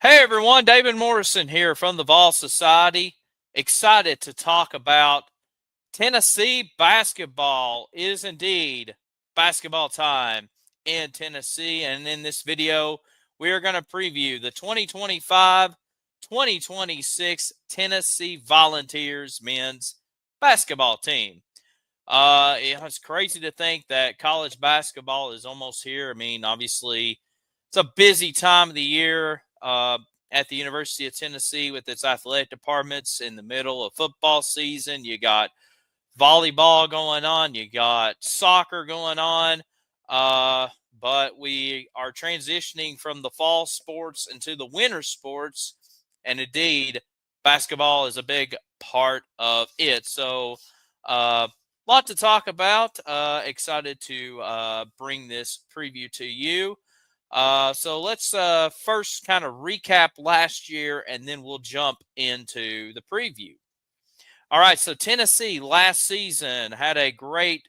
Hey everyone, David Morrison here from the Vol Society. Excited to talk about Tennessee basketball. It is indeed basketball time in Tennessee. And in this video, we are going to preview the 2025-2026 Tennessee Volunteers men's basketball team. It's crazy to think that college basketball is almost here. I mean, obviously, it's a busy time of the year at the University of Tennessee with its athletic departments in the middle of football season. You got volleyball going on, you got soccer going on, but we are transitioning from the fall sports into the winter sports, and indeed, basketball is a big part of it. So, lot to talk about. Excited to bring this preview to you. So let's first kind of recap last year, and then we'll jump into the preview. All right, so Tennessee last season had a great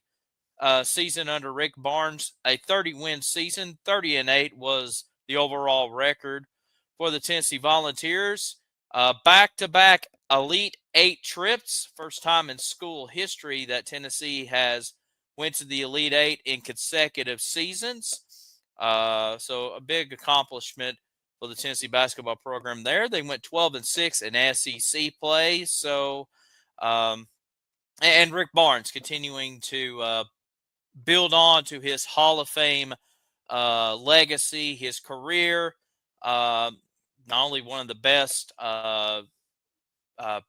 season under Rick Barnes, a 30-win season. 30-8 was the overall record for the Tennessee Volunteers. Back-to-back Elite Eight trips, first time in school history that Tennessee has went to the Elite Eight in consecutive seasons. So a big accomplishment for the Tennessee basketball program there. They went 12-6 in SEC play. So and Rick Barnes continuing to build on to his Hall of Fame legacy, his career. Not only one of the best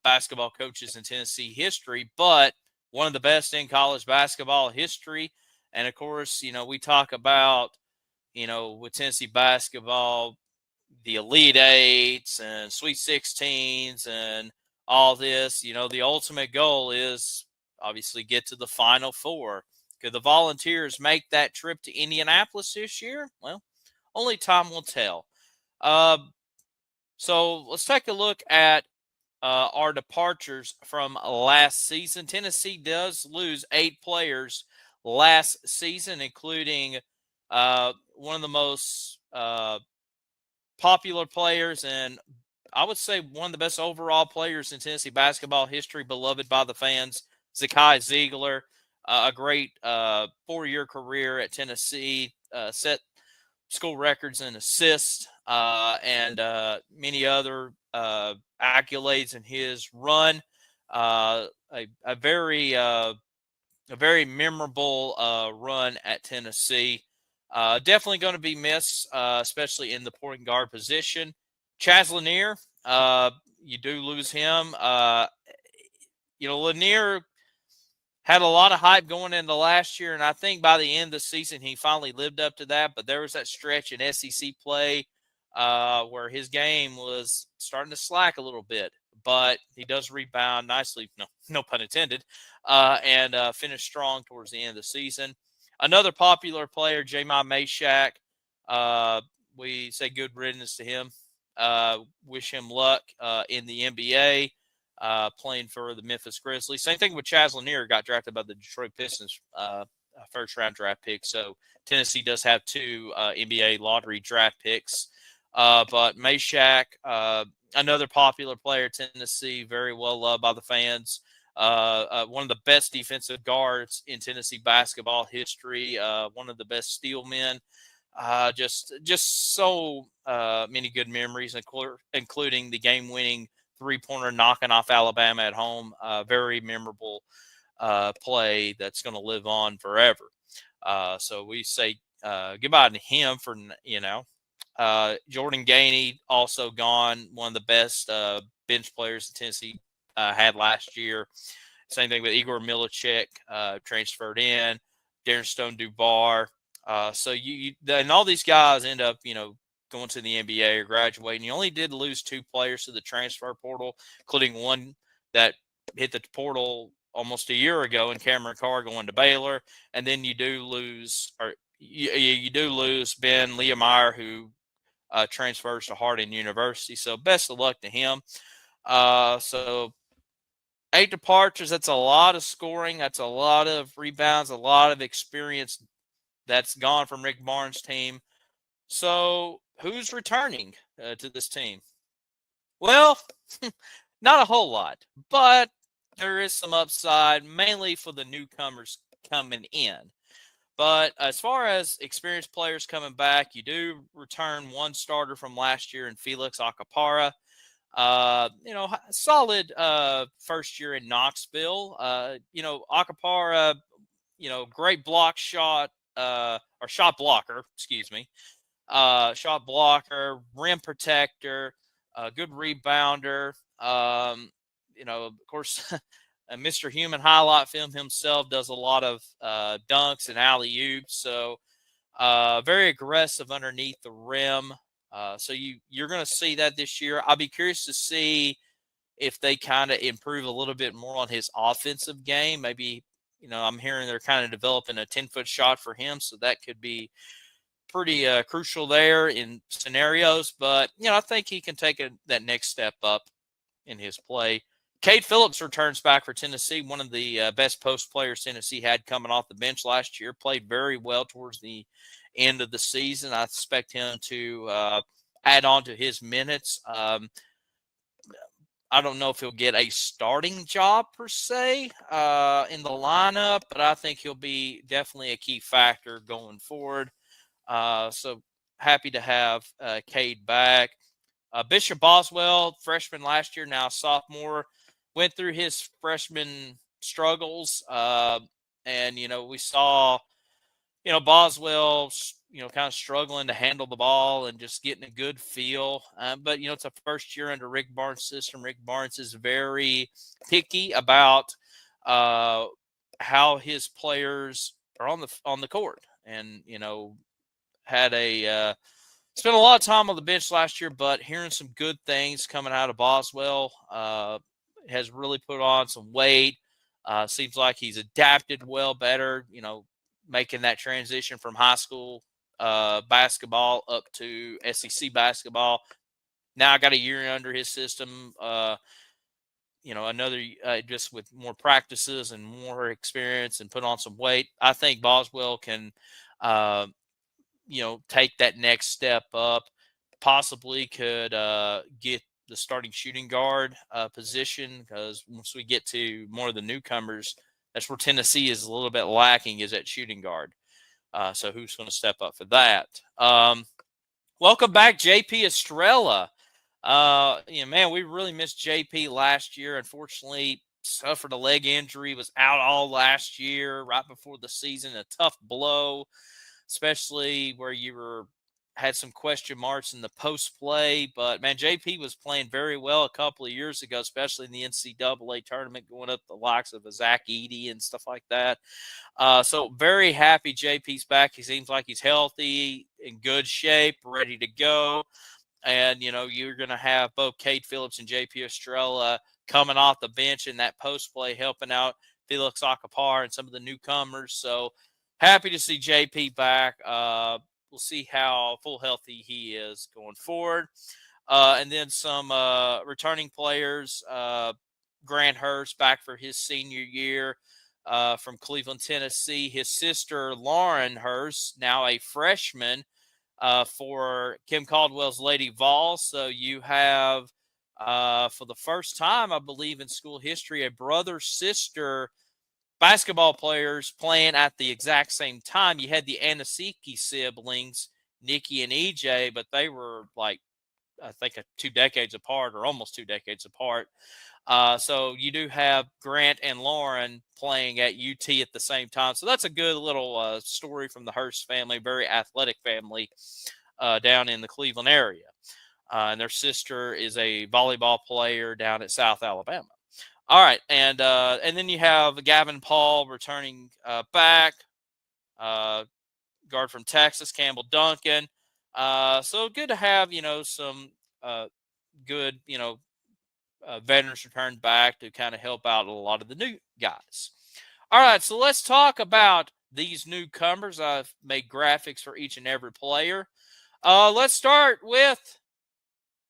basketball coaches in Tennessee history, but one of the best in college basketball history. And of course, we talk about, with Tennessee basketball, the Elite Eights and Sweet 16s and all this. The ultimate goal is obviously get to the Final Four. Could the Volunteers make that trip to Indianapolis this year? Well, only time will tell. So let's take a look at our departures from last season. Tennessee does lose 8 players last season, including one of the most popular players and I would say one of the best overall players in Tennessee basketball history, beloved by the fans, Zakai Ziegler. A great 4-year career at Tennessee, set school records in assists and many other accolades in his run. A very memorable run at Tennessee. Definitely going to be missed, especially in the point guard position. Chaz Lanier, you do lose him. Lanier had a lot of hype going into last year, and I think by the end of the season he finally lived up to that. But there was that stretch in SEC play where his game was starting to slack a little bit. But he does rebound nicely, no pun intended, and finish strong towards the end of the season. Another popular player, Jamon Mashack, we say good riddance to him. Wish him luck in the NBA, playing for the Memphis Grizzlies. Same thing with Chaz Lanier, got drafted by the Detroit Pistons, first-round draft pick. So Tennessee does have 2 NBA lottery draft picks. But Mashack, another popular player at Tennessee, very well loved by the fans. One of the best defensive guards in Tennessee basketball history. One of the best steel men. Just so many good memories, including the game-winning 3-pointer knocking off Alabama at home. Very memorable play that's going to live on forever. So we say goodbye to him for, Jordan Gainey also gone, one of the best bench players Tennessee had last year. Same thing with Igor Milicic, transferred in, Darren Stone Dubar. So and all these guys end up, going to the NBA or graduating. You only did lose 2 players to the transfer portal, including one that hit the portal almost a year ago, and Cameron Carr going to Baylor. And then you do lose, Ben Leomeyer, who transfers to Harding University. So best of luck to him. So 8 departures, that's a lot of scoring. That's a lot of rebounds, a lot of experience that's gone from Rick Barnes' team. So who's returning to this team? Well, not a whole lot, but there is some upside, mainly for the newcomers coming in. But as far as experienced players coming back, you do return one starter from last year in Felix Acapara. Solid first year in Knoxville. Acapara, great block shot or shot blocker, excuse me. Shot blocker, rim protector, good rebounder. Of course, Mr. Human highlight film himself does a lot of dunks and alley oops. So very aggressive underneath the rim. So you're going to see that this year. I'll be curious to see if they kind of improve a little bit more on his offensive game. Maybe, I'm hearing they're kind of developing a 10-foot shot for him. So that could be pretty crucial there in scenarios. But, I think he can take that next step up in his play. Cade Phillips returns back for Tennessee, one of the best post players Tennessee had coming off the bench last year. Played very well towards the end of the season. I expect him to add on to his minutes. I don't know if he'll get a starting job per se in the lineup, but I think he'll be definitely a key factor going forward. So happy to have Cade back. Bishop Boswell, freshman last year, now sophomore, went through his freshman struggles. And, we saw, Boswell, kind of struggling to handle the ball and just getting a good feel. But, it's a first year under Rick Barnes' system. Rick Barnes is very picky about how his players are on the court. And, had spent a lot of time on the bench last year, but hearing some good things coming out of Boswell. Has really put on some weight. Seems like he's adapted well better, making that transition from high school basketball up to SEC basketball. Now I got a year under his system. Another just with more practices and more experience and put on some weight. I think Boswell can take that next step up, possibly could get the starting shooting guard position, because once we get to more of the newcomers, that's where Tennessee is a little bit lacking, is at shooting guard. So who's going to step up for that? Welcome back, JP Estrella. Man, we really missed JP last year. Unfortunately, suffered a leg injury, was out all last year, right before the season, a tough blow, especially where you had some question marks in the post play. But man, JP was playing very well a couple of years ago, especially in the NCAA tournament, going up the likes of a Zach Edey and stuff like that. So very happy JP's back. He seems like he's healthy, in good shape, ready to go. And, you're going to have both Cade Phillips and JP Estrella coming off the bench in that post play, helping out Felix Acapar and some of the newcomers. So happy to see JP back. We'll see how full healthy he is going forward. And then some returning players. Grant Hurst back for his senior year from Cleveland, Tennessee. His sister, Lauren Hurst, now a freshman for Kim Caldwell's Lady Vols. So you have, for the first time, I believe, in school history, a brother-sister basketball players playing at the exact same time. You had the Anasiki siblings, Nikki and EJ, but they were like, I think 2 decades apart, or almost 2 decades apart. So you do have Grant and Lauren playing at UT at the same time. So that's a good little story from the Hurst family, very athletic family down in the Cleveland area. And their sister is a volleyball player down at South Alabama. All right, and then you have Gavin Paul returning back, guard from Texas, Campbell Duncan. So good to have, some good, veterans returned back to kind of help out a lot of the new guys. All right, so let's talk about these newcomers. I've made graphics for each and every player. Let's start with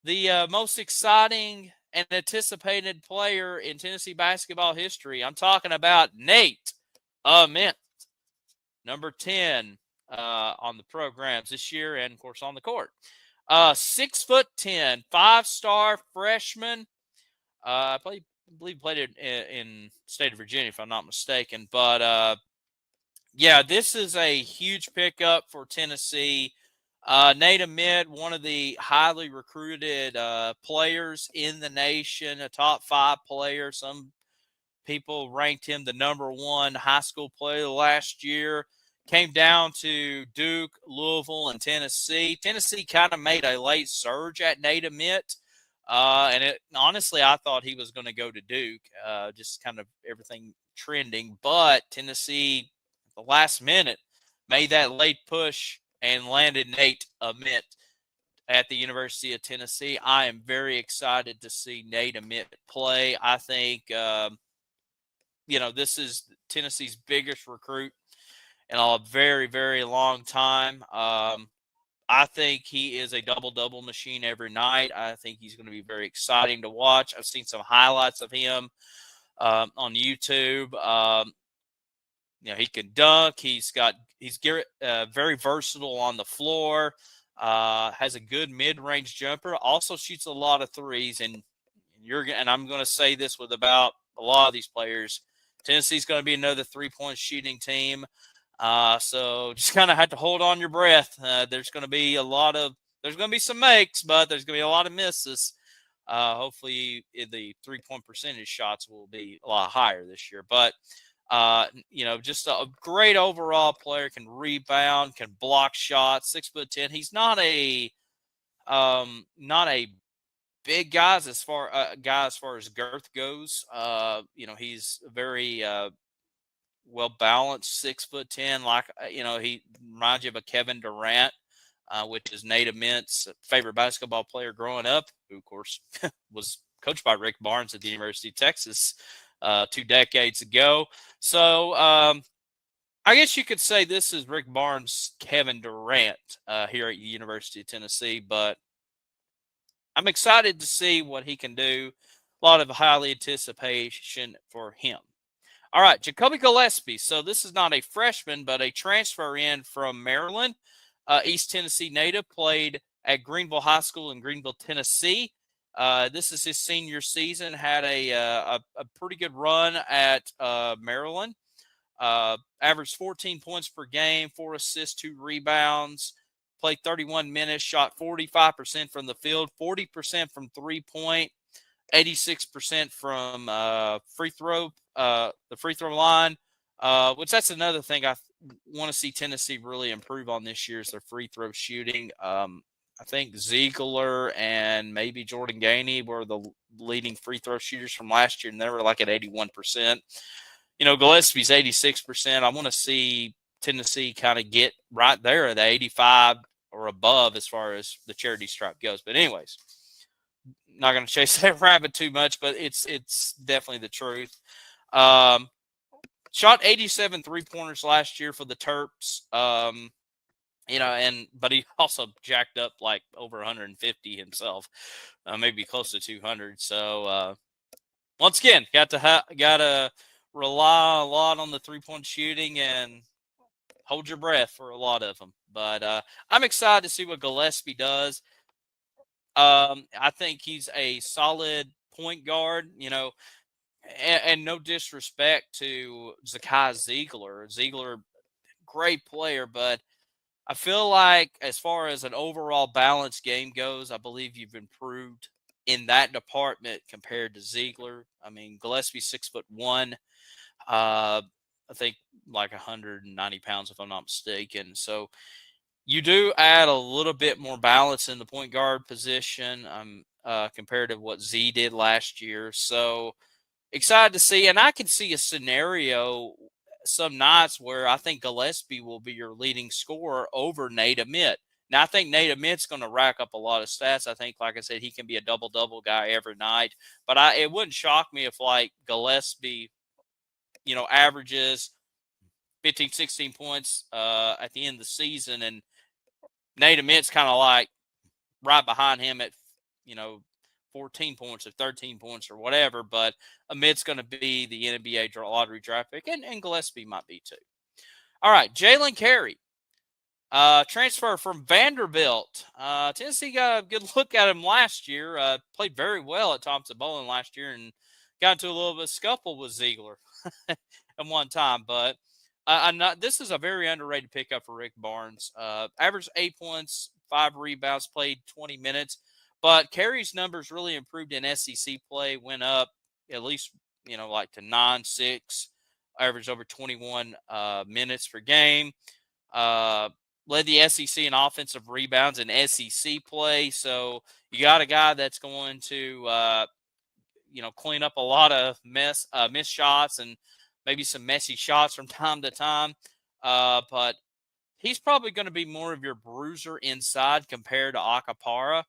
the most exciting and anticipated player in Tennessee basketball history. I'm talking about Nate Ament, number 10 on the programs this year and, of course, on the court. 6'10", 5-star freshman. I believe played in state of Virginia, if I'm not mistaken. But yeah, this is a huge pickup for Tennessee. Nate Ament, one of the highly recruited players in the nation, a top 5 player. Some people ranked him the #1 high school player last year. Came down to Duke, Louisville, and Tennessee. Tennessee kind of made a late surge at Nate Ament. And honestly, I thought he was going to go to Duke, just kind of everything trending. But Tennessee, at the last minute, made that late push and landed Nate Ament at the University of Tennessee. I am very excited to see Nate Ament play. I think, this is Tennessee's biggest recruit in a very, very long time. I think he is a double-double machine every night. I think he's going to be very exciting to watch. I've seen some highlights of him on YouTube. He can dunk. He's very versatile on the floor. Has a good mid-range jumper. Also shoots a lot of threes. And I'm going to say this with about a lot of these players. Tennessee's going to be another three-point shooting team. So just kind of have to hold on your breath. There's going to be some makes, but there's going to be a lot of misses. Hopefully the 3-point percentage shots will be a lot higher this year. But, just a great overall player, can rebound, can block shots, 6'10". He's not a big guy as far as girth goes. He's very, well balanced, 6'10". He reminds you of a Kevin Durant, which is Nate Ament's favorite basketball player growing up, who of course was coached by Rick Barnes at the University of Texas 2 decades ago. So I guess you could say this is Rick Barnes' Kevin Durant here at the University of Tennessee, but I'm excited to see what he can do. A lot of highly anticipation for him. All right, Jacoby Gillespie. So this is not a freshman, but a transfer in from Maryland. East Tennessee native, played at Greenville High School in Greenville, Tennessee. This is his senior season. Had a pretty good run at Maryland. Averaged 14 points per game, 4 assists, 2 rebounds. Played 31 minutes, shot 45% from the field, 40% from three-point. 86% from the free throw line, which that's another thing I want to see Tennessee really improve on this year is their free throw shooting. I think Ziegler and maybe Jordan Gainey were the leading free throw shooters from last year, and they were like at 81%. Gillespie's 86%. I want to see Tennessee kind of get right there at the 85 or above as far as the charity stripe goes. But anyways, not going to chase that rabbit too much, but it's definitely the truth. Shot 87 3-pointers last year for the Terps. But he also jacked up like over 150 himself, maybe close to 200. So once again, got to rely a lot on the 3-point shooting and hold your breath for a lot of them. But I'm excited to see what Gillespie does. I think he's a solid point guard, and no disrespect to Zakai Ziegler. Ziegler, great player, but I feel like as far as an overall balanced game goes, I believe you've improved in that department compared to Ziegler. I mean, Gillespie's 6'1". I think like 190 pounds, if I'm not mistaken. So you do add a little bit more balance in the point guard position compared to what Z did last year. So excited to see. And I can see a scenario some nights where I think Gillespie will be your leading scorer over Nate Ament. Now, I think Nate Ament's going to rack up a lot of stats. I think, like I said, he can be a double-double guy every night. But it wouldn't shock me if, like, Gillespie, averages 15, 16 points at the end of the season, and Nate Ament's kind of like right behind him at, 14 points or 13 points or whatever. But Ament's going to be the NBA lottery draft pick, and Gillespie might be too. All right, Jalen Carey. Transfer from Vanderbilt. Tennessee got a good look at him last year. Played very well at Thompson-Boling last year and got into a little bit of scuffle with Ziegler at one time. But this is a very underrated pickup for Rick Barnes. Averaged 8 points, 5 rebounds, played 20 minutes. But Carey's numbers really improved in SEC play, went up at least, like to 9-6, averaged over 21 minutes per game. Led the SEC in offensive rebounds in SEC play. So you got a guy that's going to, clean up a lot of missed shots and maybe some messy shots from time to time. But he's probably going to be more of your bruiser inside compared to Acapara.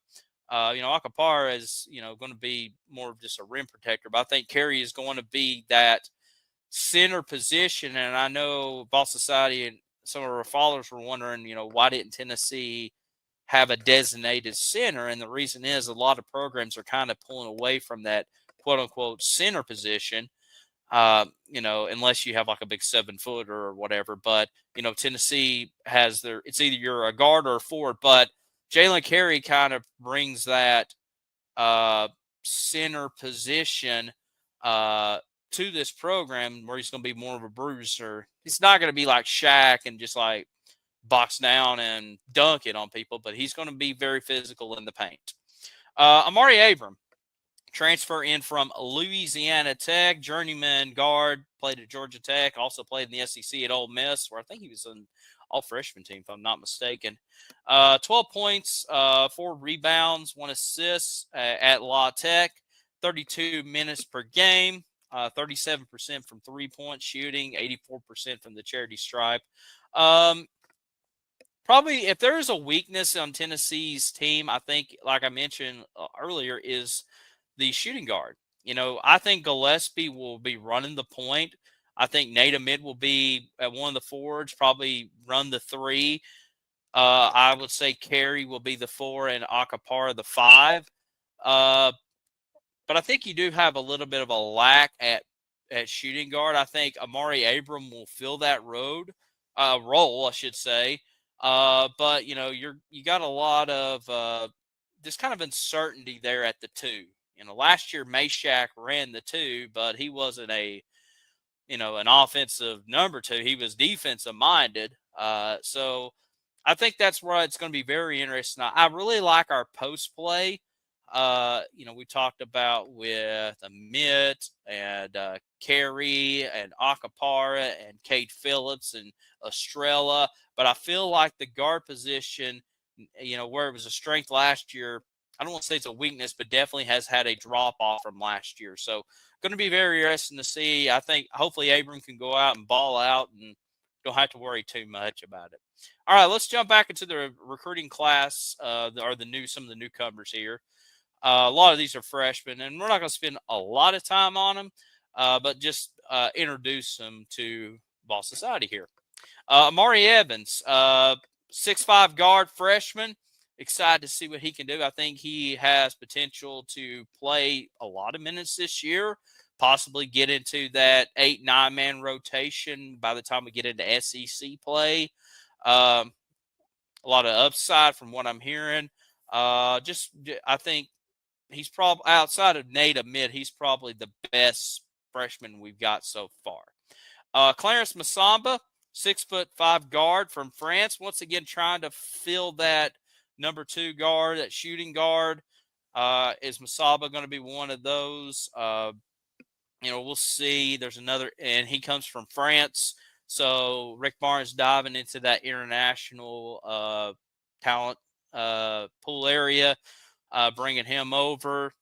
Acapara is, going to be more of just a rim protector. But I think Carey is going to be that center position. And I know Ball Society and some of our followers were wondering, why didn't Tennessee have a designated center? And the reason is a lot of programs are kind of pulling away from that quote unquote center position. Unless you have like a big 7-footer or whatever. But, Tennessee has it's either you're a guard or a forward, but Jalen Carey kind of brings that center position to this program where he's going to be more of a bruiser. He's not going to be like Shaq and just like box down and dunk it on people, but he's going to be very physical in the paint. Amari Abram, transfer in from Louisiana Tech, journeyman guard, played at Georgia Tech, also played in the SEC at Ole Miss, where I think he was an all-freshman team, if I'm not mistaken. 12 points, 4 rebounds, 1 assist at La Tech, 32 minutes per game, 37% from three-point shooting, 84% from the charity stripe. Probably, if there is a weakness on Tennessee's team, I think, like I mentioned earlier, is the shooting guard. I think Gillespie will be running the point. I think Nate Amid will be at one of the forwards, probably run the 3. I would say Carey will be the 4 and Acapara the 5. But I think you do have a little bit of a lack at shooting guard. I think Amari Abram will fill that role, I should say. But you got a lot of this kind of uncertainty there at the 2. Last year Meshack ran the 2, but he wasn't an offensive number 2. He was defensive minded. So I think that's where it's going to be very interesting. I really like our post play. We talked about with Amit and Carey and Acapara and Kate Phillips and Estrella. But I feel like the guard position, where it was a strength last year, I don't want to say it's a weakness, but definitely has had a drop off from last year. So going to be very interesting to see. I think hopefully Abram can go out and ball out and don't have to worry too much about it. All right, let's jump back into the recruiting class, or some of the newcomers here. A lot of these are freshmen, and we're not going to spend a lot of time on them, but just introduce them to Ball Society here. Amari Evans, 6'5" guard, freshman. Excited to see what he can do. I think he has potential to play a lot of minutes this year, possibly get into that 8-9 man rotation by the time we get into SEC play. A lot of upside from what I'm hearing. I think he's probably, outside of Nate Amid, he's probably the best freshman we've got so far. Clarence Masamba, 6'5" guard from France. Once again, trying to fill that number 2 guard, that shooting guard. Is Masaba going to be one of those? We'll see. There's another, and he comes from France. So Rick Barnes diving into that international talent pool area, bringing him over.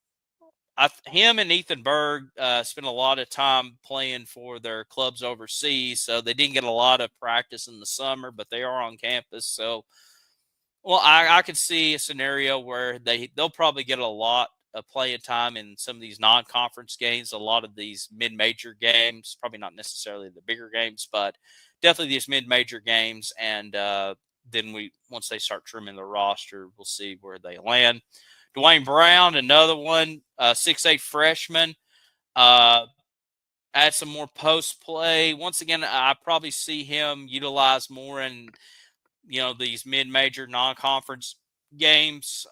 Him and Ethan Berg spent a lot of time playing for their clubs overseas, so they didn't get a lot of practice in the summer, but they are on campus. So, well, I could see a scenario where they'll probably get a lot of playing time in some of these non-conference games, a lot of these mid-major games, probably not necessarily the bigger games, but definitely these mid-major games. And then once they start trimming the roster, we'll see where they land. Dwayne Brown, another one, 6'8" freshman. Add some more post play. Once again, I probably see him utilized more in these mid-major non-conference games.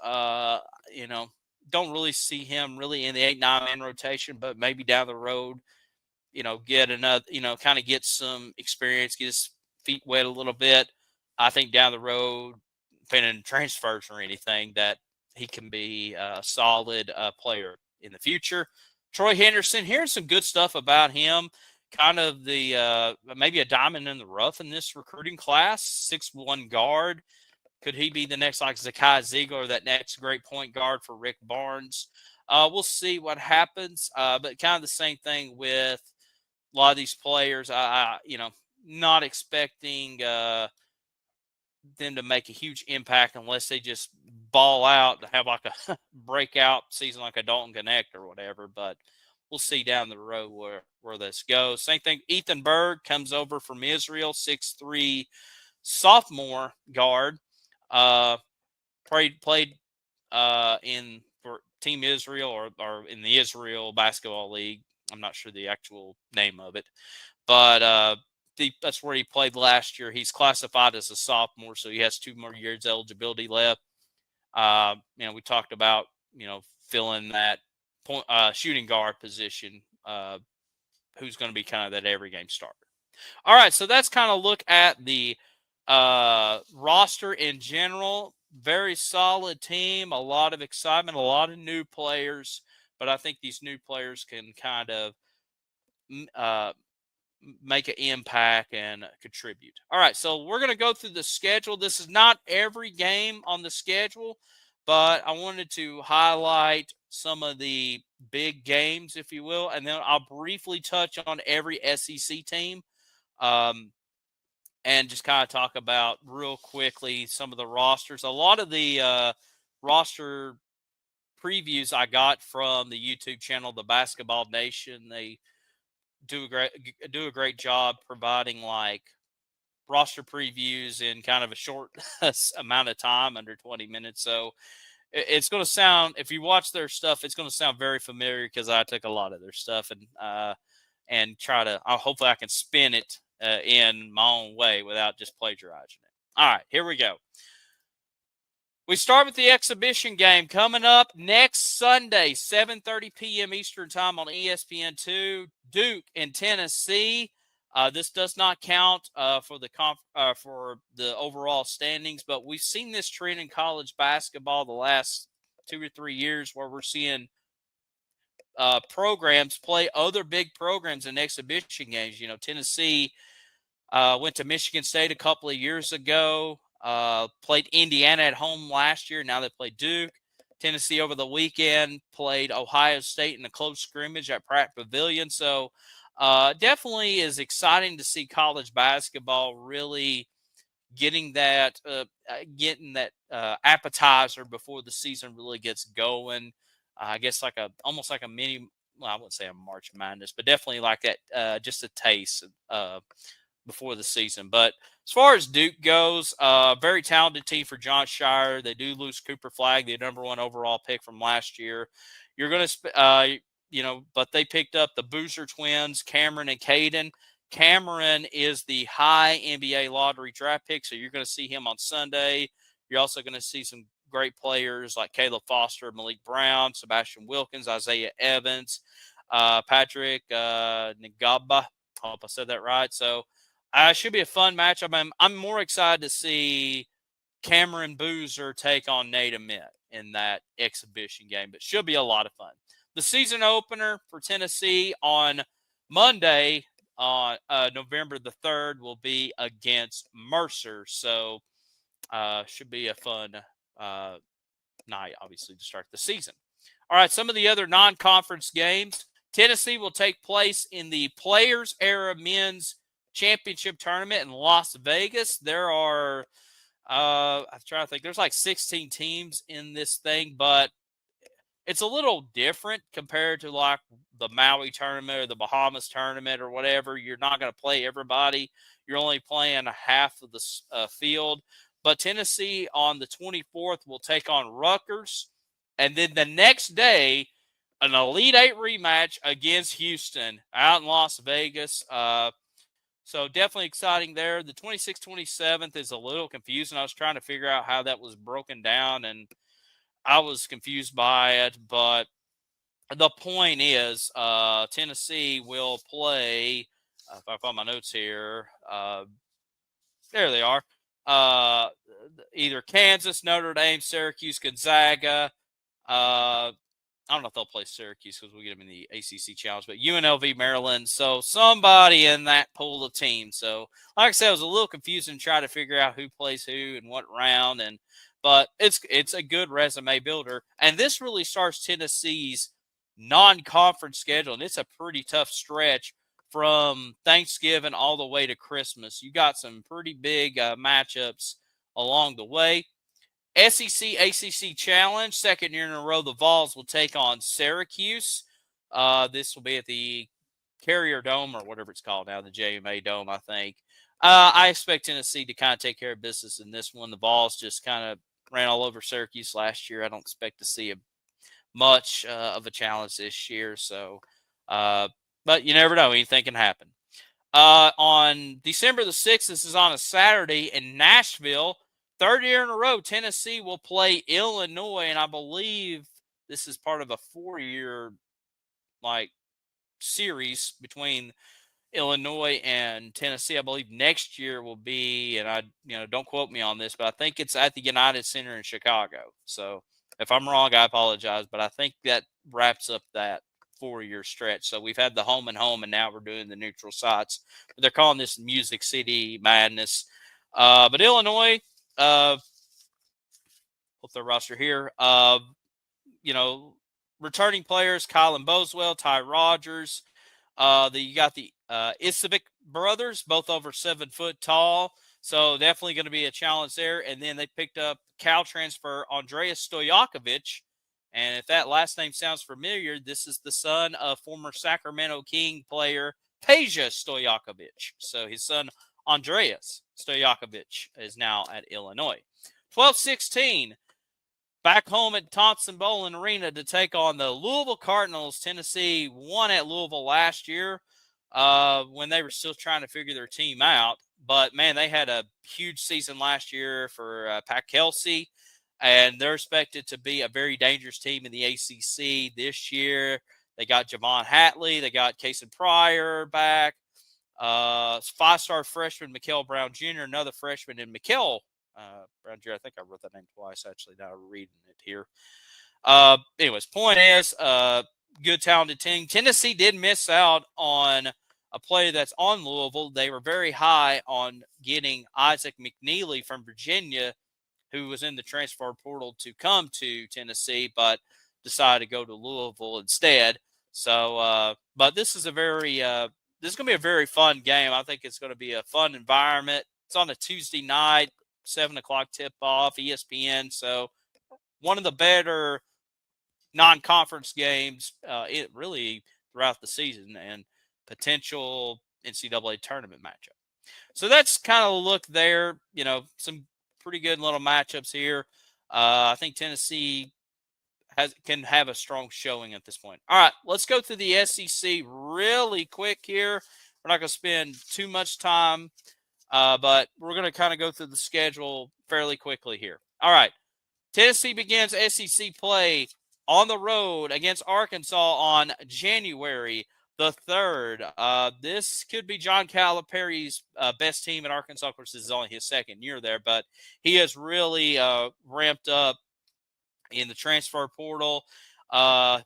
Don't really see him really in the 8-9 man rotation, but maybe down the road, get another, kind of get some experience, get his feet wet a little bit. I think down the road, depending on transfers or anything, that he can be a solid player in the future. Troy Henderson, hearing some good stuff about him. Kind of the maybe a diamond in the rough in this recruiting class. 6'1" guard. Could he be the next like Zakai Ziegler, that next great point guard for Rick Barnes? We'll see what happens. But kind of the same thing with a lot of these players. Not expecting them to make a huge impact unless they just ball out to have like a breakout season like a Dalton Connect or whatever. But we'll see down the road where this goes. Same thing. Ethan Berg comes over from Israel, 6'3" sophomore guard. Played in for Team Israel or in the Israel Basketball League. I'm not sure the actual name of it, but that's where he played last year. He's classified as a sophomore, so he has 2 more years eligibility left. We talked about filling that point shooting guard position. Who's going to be kind of that every game starter? All right, so that's kind of look at the roster in general. Very solid team, a lot of excitement, a lot of new players, but I think these new players can kind of make an impact and contribute. All right, so we're going to go through the schedule. This is not every game on the schedule, but I wanted to highlight some of the big games, if you will, and then I'll briefly touch on every SEC team. And just kind of talk about real quickly some of the rosters. A lot of the roster previews I got from the YouTube channel, The Basketball Nation. They do a great job providing like roster previews in kind of a short amount of time, under 20 minutes. So it's going to sound, if you watch their stuff, it's going to sound very familiar because I took a lot of their stuff and try to. Hopefully I can spin it in my own way without just plagiarizing it. All right, here we go. We start with the exhibition game coming up next Sunday, 7:30 p.m. Eastern Time on ESPN2. Duke and Tennessee. This does not count for the overall standings, but we've seen this trend in college basketball the last 2 or 3 years where we're seeing programs play other big programs in exhibition games. Tennessee went to Michigan State a couple of years ago, played Indiana at home last year. Now they play Duke. Tennessee over the weekend played Ohio State in a close scrimmage at Pratt Pavilion. So definitely is exciting to see college basketball really getting that appetizer before the season really gets going. I guess almost like a mini, well, I wouldn't say a March Madness, but definitely like that, just a taste before the season. But as far as Duke goes, very talented team for John Shire. They do lose Cooper Flagg, the #1 overall pick from last year. You're going to, but they picked up the Boozer twins, Cameron and Caden. Cameron is the high NBA lottery draft pick, so you're going to see him on Sunday. You're also going to see some great players like Caleb Foster, Malik Brown, Sebastian Wilkins, Isaiah Evans, Patrick Ngaba. I hope I said that right. So it should be a fun matchup. I'm more excited to see Cameron Boozer take on Nate Ament in that exhibition game, but should be a lot of fun. The season opener for Tennessee on Monday, on November the 3rd, will be against Mercer. So should be a fun night, obviously, to start the season. All right, some of the other non-conference games. Tennessee will take place in the Players Era Men's Championship Tournament in Las Vegas. There are, I'm trying to think, there's like 16 teams in this thing, but it's a little different compared to like the Maui tournament or the Bahamas tournament or whatever. You're not going to play everybody. You're only playing a half of the field. But Tennessee on the 24th will take on Rutgers. And then the next day, an Elite Eight rematch against Houston out in Las Vegas. So definitely exciting there. The 26th, 27th is a little confusing. I was trying to figure out how that was broken down, and I was confused by it. But the point is, Tennessee will play. If I find my notes here, there they are. Uh, Either Kansas, Notre Dame, Syracuse, Gonzaga. I don't know if they'll play Syracuse because we'll get them in the ACC Challenge, but UNLV, Maryland. So somebody in that pool of teams. So like I said, it was a little confusing trying to figure out who plays who and what round. But it's a good resume builder, and this really starts Tennessee's non-conference schedule, and it's a pretty tough stretch from Thanksgiving all the way to Christmas. You got some pretty big matchups along the way. SEC ACC Challenge, second year in a row, the Vols will take on Syracuse. This will be at the Carrier Dome or whatever it's called now, the JMA Dome, I think. I expect Tennessee to kind of take care of business in this one. The Vols just kind of ran all over Syracuse last year. I don't expect to see much of a challenge this year. So, but you never know. Anything can happen. On December the 6th, this is on a Saturday in Nashville. Third year in a row, Tennessee will play Illinois, and I believe this is part of a 4-year series between Illinois and Tennessee. I believe next year will be, and don't quote me on this, but I think it's at the United Center in Chicago. So if I'm wrong, I apologize, but I think that wraps up that 4-year stretch. So we've had the home and home, and now we're doing the neutral sites. But they're calling this Music City Madness. But Illinois, pull their roster here. Returning players: Kylan Boswell, Ty Rogers. You got the Isabic brothers, both over 7 foot tall. So definitely going to be a challenge there. And then they picked up Cal transfer Andreas Stojakovic. And if that last name sounds familiar, this is the son of former Sacramento King player Peja Stojakovic. So his son Andreas Stojakovic is now at Illinois. 12-16. Back home at Thompson-Boling Arena to take on the Louisville Cardinals. Tennessee won at Louisville last year when they were still trying to figure their team out. But, man, they had a huge season last year for Pat Kelsey, and they're expected to be a very dangerous team in the ACC this year. They got Javon Hatley. They got Kason Pryor back. 5-star freshman Mikael Brown Jr., another freshman in Mikael Brown Jr. I think I wrote that name twice, actually, now I'm reading it here. Anyways, point is, good, talented team. Tennessee did miss out on a player that's on Louisville. They were very high on getting Isaac McNeely from Virginia, who was in the transfer portal to come to Tennessee, but decided to go to Louisville instead. So, but this is going to be a very fun game. I think it's going to be a fun environment. It's on a Tuesday night, 7 o'clock tip-off, ESPN. So one of the better non-conference games really throughout the season and potential NCAA tournament matchup. So that's kind of a look there. Some pretty good little matchups here. I think Tennessee can have a strong showing at this point. All right, let's go through the SEC really quick here. We're not going to spend too much time, but we're going to kind of go through the schedule fairly quickly here. All right, Tennessee begins SEC play on the road against Arkansas on January the 3rd. This could be John Calipari's best team at Arkansas. Of course, this is only his second year there, but he has really ramped up in the transfer portal.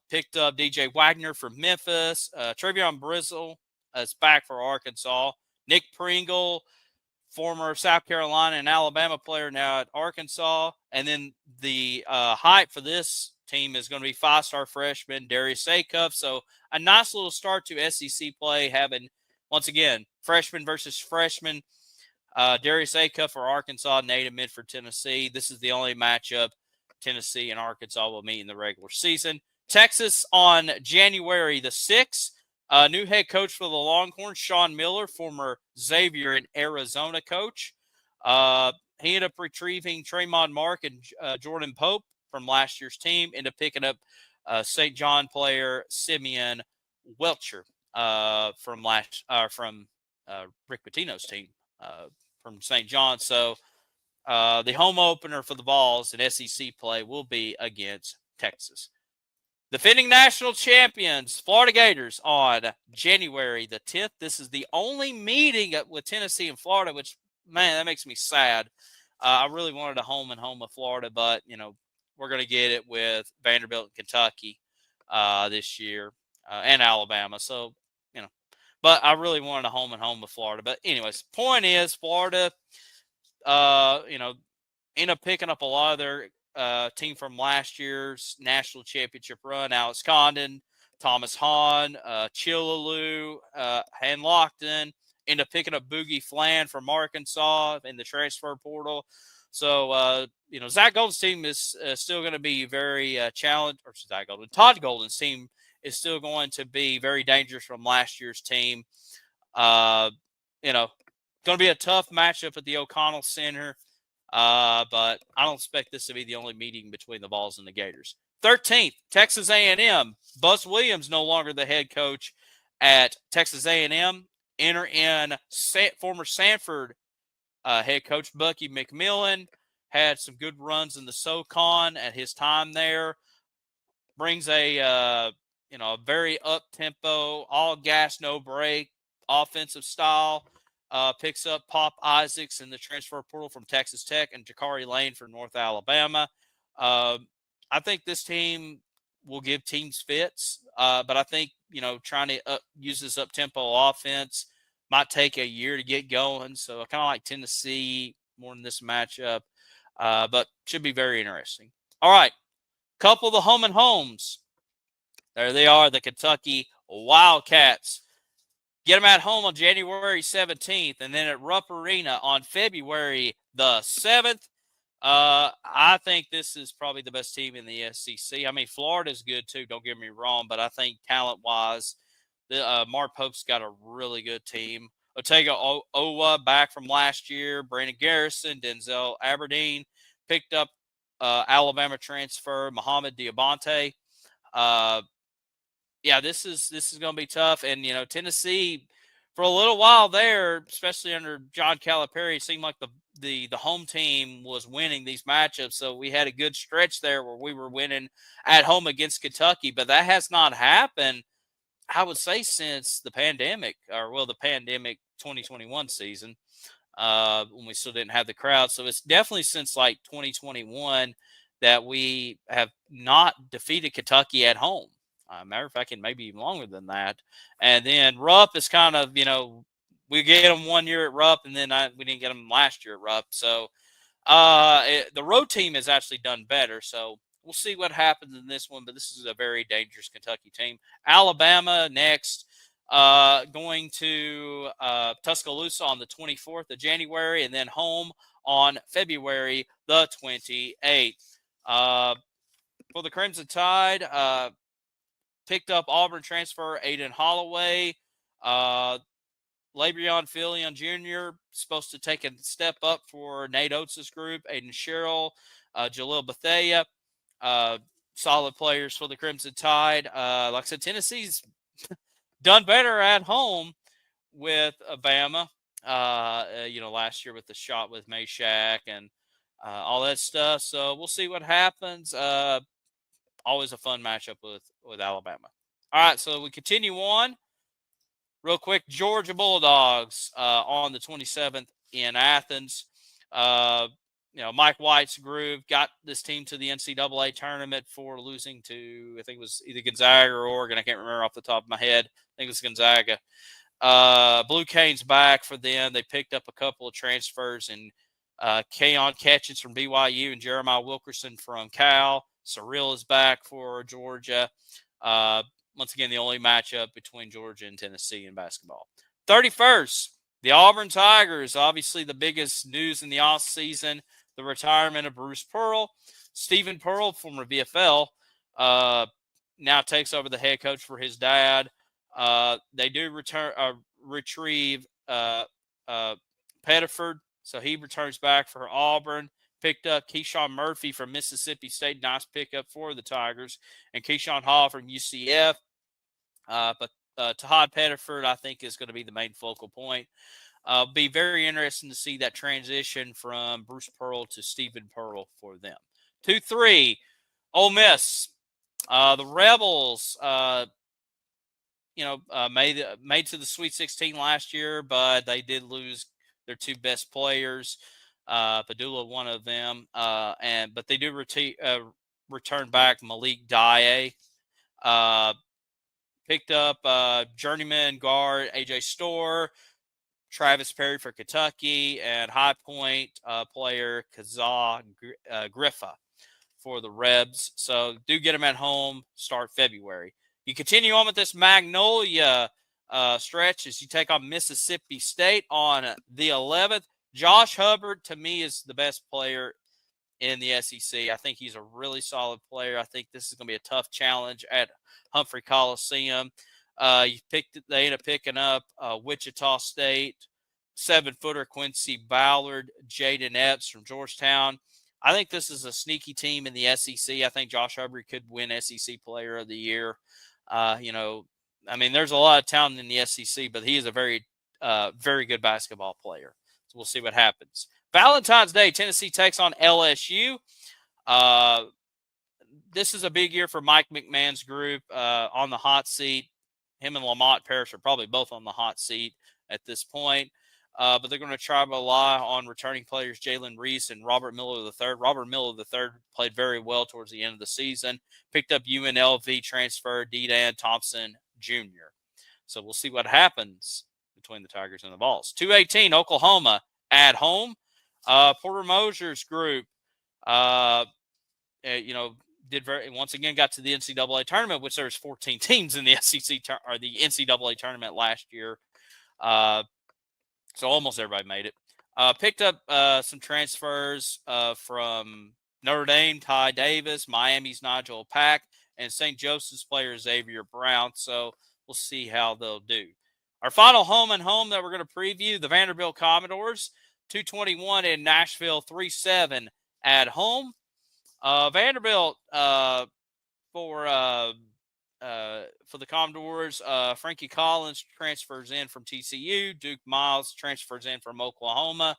Picked up DJ Wagner from Memphis. Travion Brizzle is back for Arkansas. Nick Pringle, former South Carolina and Alabama player, now at Arkansas. And then the hype for this team is going to be 5-star freshman Darius Acuff. So a nice little start to SEC play, having, once again, freshman versus freshman. Darius Acuff for Arkansas, native mid for Tennessee. This is the only matchup Tennessee and Arkansas will meet in the regular season. Texas on January the 6th. New head coach for the Longhorns, Sean Miller, former Xavier and Arizona coach. He ended up retrieving Tremont Mark and Jordan Pope from last year's team, ended up picking up St. John player Simeon Welcher from Rick Pitino's team from St. John. So the home opener for the Vols in SEC play will be against Texas. Defending national champions, Florida Gators, on January the 10th. This is the only meeting with Tennessee and Florida, which, man, that makes me sad. I really wanted a home and home with Florida, but, we're going to get it with Vanderbilt and Kentucky this year and Alabama. So, but I really wanted a home and home with Florida. But anyways, point is Florida, end up picking up a lot of their team from last year's national championship run. Alex Condon, Thomas Hahn, Chillaloo, Han Lockton, end up picking up Boogie Flan from Arkansas in the transfer portal. So, Zach Golden's team is still going to be very challenged. Or Zach Golden, Todd Golden's team is still going to be very dangerous from last year's team. Going to be a tough matchup at the O'Connell Center. But I don't expect this to be the only meeting between the Vols and the Gators. 13th, Texas A&M. Buzz Williams no longer the head coach at Texas A&M. Enter in former Sanford head coach Bucky McMillan. Had some good runs in the SoCon at his time there. Brings a very up-tempo, all gas, no brake offensive style. Picks up Pop Isaacs in the transfer portal from Texas Tech and Jakari Lane from North Alabama. I think this team will give teams fits, but I think, trying to use this up-tempo offense might take a year to get going. So I kind of like Tennessee more in this matchup, but should be very interesting. All right, couple of the home and homes. There they are, the Kentucky Wildcats. Get them at home on January 17th, and then at Rupp Arena on February the 7th. I think this is probably the best team in the SEC. I mean, Florida's good too, don't get me wrong, but I think talent-wise, Mark Pope's got a really good team. Otega Owa back from last year, Brandon Garrison, Denzel Aberdeen, picked up Alabama transfer, Muhammad Diabate. This is going to be tough. And, Tennessee, for a little while there, especially under John Calipari, it seemed like the home team was winning these matchups. So we had a good stretch there where we were winning at home against Kentucky. But that has not happened, I would say, since the pandemic, the pandemic 2021 season, when we still didn't have the crowd. So it's definitely since like 2021 that we have not defeated Kentucky at home. Matter of fact, maybe even longer than that. And then Rupp is kind of, we get them 1 year at Rupp, and then we didn't get them last year at Rupp. So the road team has actually done better. So we'll see what happens in this one, but this is a very dangerous Kentucky team. Alabama next, going to Tuscaloosa on the 24th of January, and then home on February the 28th. For the Crimson Tide, picked up Auburn transfer Aiden Holloway. Labrion Filion Jr. supposed to take a step up for Nate Oates' group. Aiden Sherrill, Jalil Bethea. Solid players for the Crimson Tide. Like I said, Tennessee's done better at home with Bama. Last year with the shot with Meshack and all that stuff. So we'll see what happens. Always a fun matchup with Alabama. All right, so we continue on. Real quick, Georgia Bulldogs on the 27th in Athens. Mike White's groove got this team to the NCAA tournament for losing to, I think it was either Gonzaga or Oregon. I can't remember off the top of my head. I think it was Gonzaga. Blue Canes back for them. They picked up a couple of transfers, and Keon Catchings from BYU and Jeremiah Wilkerson from Cal. Cyril is back for Georgia. Once again, the only matchup between Georgia and Tennessee in basketball. 31st, the Auburn Tigers, obviously the biggest news in the offseason, the retirement of Bruce Pearl. Stephen Pearl, former VFL, now takes over the head coach for his dad. They do retrieve Pettiford, so he returns back for Auburn. Picked up Keyshawn Murphy from Mississippi State. Nice pickup for the Tigers. And Keyshawn Hall from UCF. But Todd Pettiford, I think, is going to be the main focal point. Be very interesting to see that transition from Bruce Pearl to Stephen Pearl for them. 2-3, Ole Miss. The Rebels, made to the Sweet 16 last year, but they did lose their two best players. Padula, one of them, but they do return back Malik Dye. Picked up journeyman guard AJ Storr, Travis Perry for Kentucky, and High Point player Kazaa Griffa for the Rebs. So do get them at home, start February. You continue on with this Magnolia stretch as you take on Mississippi State on the 11th. Josh Hubbard, to me, is the best player in the SEC. I think he's a really solid player. I think this is going to be a tough challenge at Humphrey Coliseum. They end up picking up Wichita State, 7-footer Quincy Ballard, Jaden Epps from Georgetown. I think this is a sneaky team in the SEC. I think Josh Hubbard could win SEC Player of the Year. There's a lot of talent in the SEC, but he is a very, very good basketball player. So we'll see what happens. Valentine's Day, Tennessee takes on LSU. This is a big year for Mike McMahon's group on the hot seat. Him and Lamont Paris are probably both on the hot seat at this point. But they're going to try to rely on returning players Jalen Reese and Robert Miller III. Robert Miller III played very well towards the end of the season. Picked up UNLV transfer Dedan Thompson Jr. So we'll see what happens between the Tigers and the Vols. 2-18, Oklahoma at home. Porter Moser's group, once again got to the NCAA tournament, which there's 14 teams in the or the NCAA tournament last year. So almost everybody made it. Picked up some transfers from Notre Dame, Ty Davis, Miami's Nigel Pack, and St. Joseph's player Xavier Brown. So we'll see how they'll do. Our final home and home that we're going to preview, the Vanderbilt Commodores, 221 in Nashville, 3-7 at home. Vanderbilt for the Commodores, Frankie Collins transfers in from TCU. Duke Miles transfers in from Oklahoma.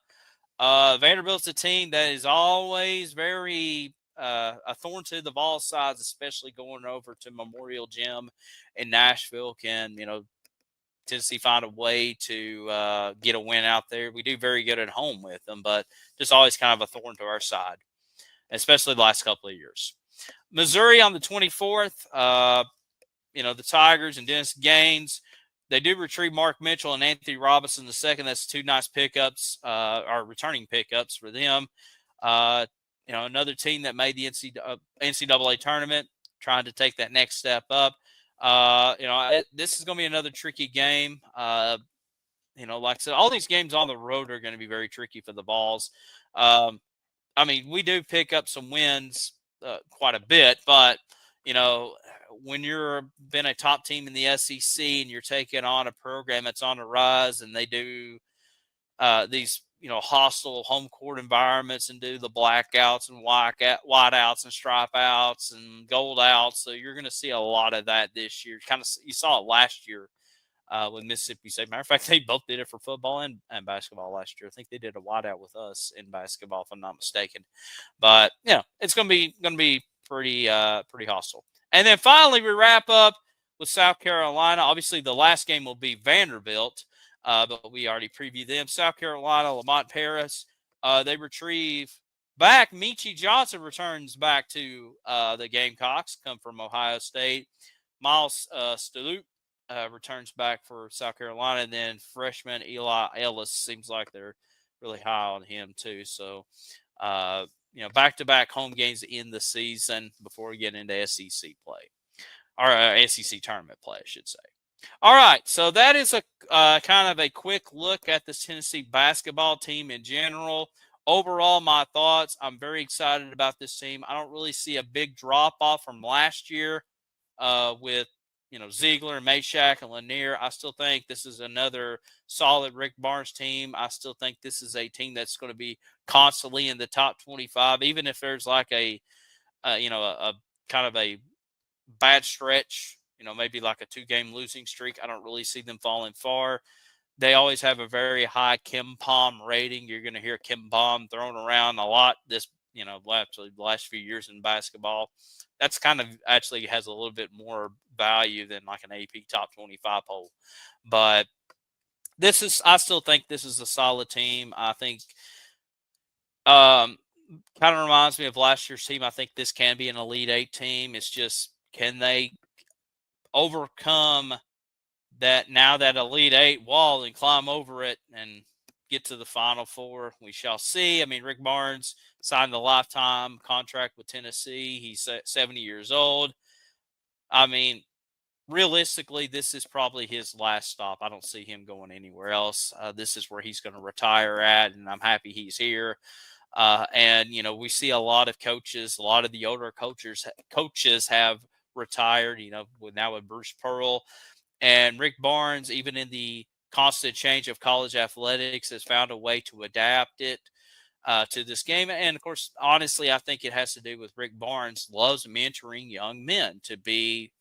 Vanderbilt's a team that is always very a thorn to the Vols sides, especially going over to Memorial Gym in Nashville. Can Tennessee find a way to get a win out there? We do very good at home with them, but just always kind of a thorn to our side, especially the last couple of years. Missouri on the 24th. The Tigers and Dennis Gaines, they do retrieve Mark Mitchell and Anthony Robinson II. That's two nice pickups, or returning pickups for them. Another team that made the NCAA tournament, trying to take that next step up. This is going to be another tricky game. Like I said, all these games on the road are going to be very tricky for the Vols. We do pick up some wins quite a bit, but when you're been a top team in the SEC and you're taking on a program that's on the rise and they do these hostile home court environments and do the blackouts and whiteouts and stripe outs and gold outs, so you're going to see a lot of that this year. You saw it last year with Mississippi State. Matter of fact, they both did it for football and basketball last year. I think they did a whiteout with us in basketball, if I'm not mistaken. But it's going to be pretty hostile. And then finally, we wrap up with South Carolina. Obviously, the last game will be Vanderbilt, but we already previewed them. South Carolina, Lamont Paris, they retrieve back. Michi Johnson returns back to the Gamecocks, come from Ohio State. Miles Staloot returns back for South Carolina. And then freshman Eli Ellis, seems like they're really high on him too. So, back-to-back home games in the season before we get into SEC play, or SEC tournament play, I should say. All right, so that is a kind of a quick look at this Tennessee basketball team in general. Overall, my thoughts, I'm very excited about this team. I don't really see a big drop-off from last year with, Ziegler and Meshack and Lanier. I still think this is another solid Rick Barnes team. I still think this is a team that's going to be constantly in the top 25, even if there's like a kind of a bad stretch, maybe like a 2-game losing streak. I don't really see them falling far. They always have a very high Kim Palm rating. You're going to hear Kim Palm thrown around a lot actually the last few years in basketball. That's kind of actually has a little bit more value than like an AP top 25 poll. But I still think this is a solid team. I think kind of reminds me of last year's team. I think this can be an Elite Eight team. It's just, can they overcome that Elite Eight wall and climb over it and get to the Final Four? We shall see. I mean, Rick Barnes signed a lifetime contract with Tennessee. He's 70 years old. I mean, realistically, this is probably his last stop. I don't see him going anywhere else. This is where he's going to retire at, and I'm happy he's here. And we see a lot of coaches, a lot of the older coaches have retired. Now with Bruce Pearl and Rick Barnes, even in the constant change of college athletics, has found a way to adapt it to this game. And of course, honestly, I think it has to do with Rick Barnes loves mentoring young men to be,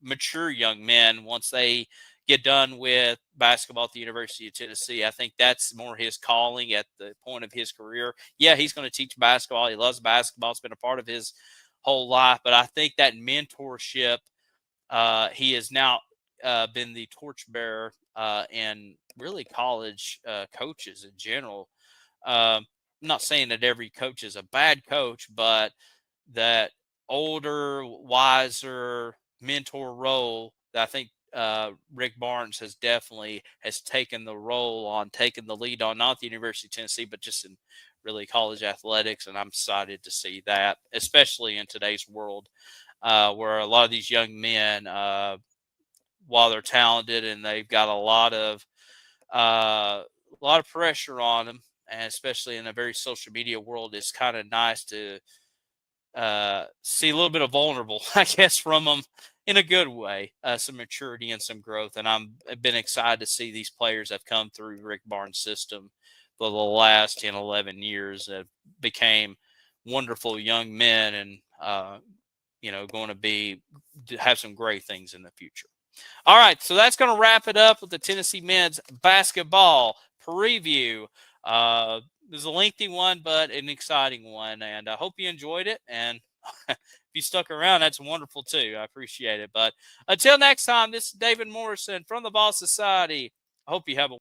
mature young men once they get done with basketball at the University of Tennessee. I think that's more his calling at the point of his career. Yeah, he's going to teach basketball. He loves basketball. It's been a part of his whole life. But I think that mentorship, he has now been the torchbearer and really college coaches in general. I'm not saying that every coach is a bad coach, but that older, wiser mentor role that I think Rick Barnes has definitely taken the role on, taken the lead on, not the University of Tennessee, but just in really college athletics. And I'm excited to see that, especially in today's world where a lot of these young men, while they're talented and they've got a lot of pressure on them, and especially in a very social media world, it's kind of nice to see a little bit of vulnerable, I guess, from them in a good way, some maturity and some growth. And I've been excited to see these players that have come through Rick Barnes' system for the last 10, 11 years that became wonderful young men and, going to have some great things in the future. All right, so that's going to wrap it up with the Tennessee men's basketball preview. It was a lengthy one, but an exciting one, and I hope you enjoyed it. And if you stuck around, that's wonderful too. I appreciate it. But until next time, this is David Morrison from the Ball Society. I hope you have a